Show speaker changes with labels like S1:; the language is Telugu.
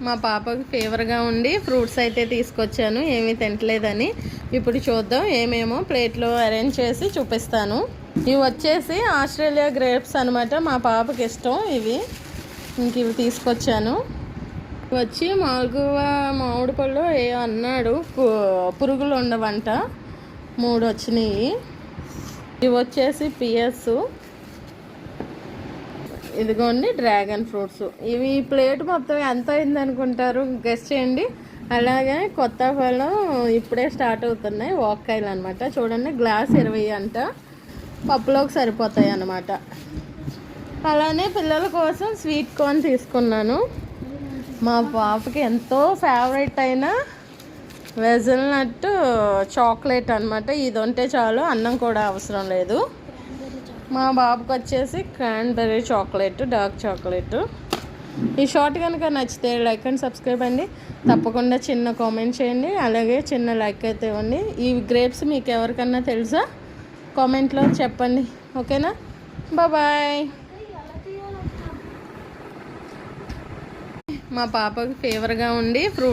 S1: మా పాపకి ఫీవర్గా ఉండి ఫ్రూట్స్ అయితే తీసుకొచ్చాను, ఏమీ తింటలేదని. ఇప్పుడు చూద్దాం, ఏమేమో ప్లేట్లో అరేంజ్ చేసి చూపిస్తాను. ఇవి వచ్చేసి ఆస్ట్రేలియా గ్రేప్స్ అనమాట, మా పాపకి ఇష్టం ఇవి. ఇంక ఇవి తీసుకొచ్చాను. వచ్చి మామిడి పళ్ళు ఏ అన్నాడు, పురుగులు ఉండవంట, 3 వచ్చినాయి. ఇవి వచ్చేసి పియర్స్, ఇదిగోండి డ్రాగన్ ఫ్రూట్స్. ఇవి ప్లేట్ మొత్తం ఎంత అయింది అనుకుంటారు, గెస్ చేయండి. అలాగే కొత్త ఫలం ఇప్పుడే స్టార్ట్ అవుతున్నాయి, వాక్కాయలు అనమాట. చూడండి, గ్లాస్ 20 అంట, పప్పులోకి సరిపోతాయి అన్నమాట. అలానే పిల్లల కోసం స్వీట్ కార్న్ తీసుకున్నాను. మా పాపకి ఎంతో ఫేవరెట్ అయిన వెజల్నట్ చాక్లెట్ అనమాట. ఇది ఉంటే చాలు, అన్నం కూడా అవసరం లేదు. మా బాబుకి వచ్చేసి క్రాన్బెర్రీ చాక్లెట్, డార్క్ చాక్లెట్. ఈ షార్ట్ కనుక నచ్చితే లైక్ అండ్ సబ్స్క్రైబ్ అండి. తప్పకుండా చిన్న కామెంట్ చేయండి, అలాగే చిన్న లైక్ అయితే ఇవ్వండి. ఈ గ్రేప్స్ మీకు ఎవరికన్నా తెలుసా, కామెంట్లో చెప్పండి. ఓకేనా, బాయ్. మా పాపకి ఫీవర్గా ఉండి ఫ్రూట్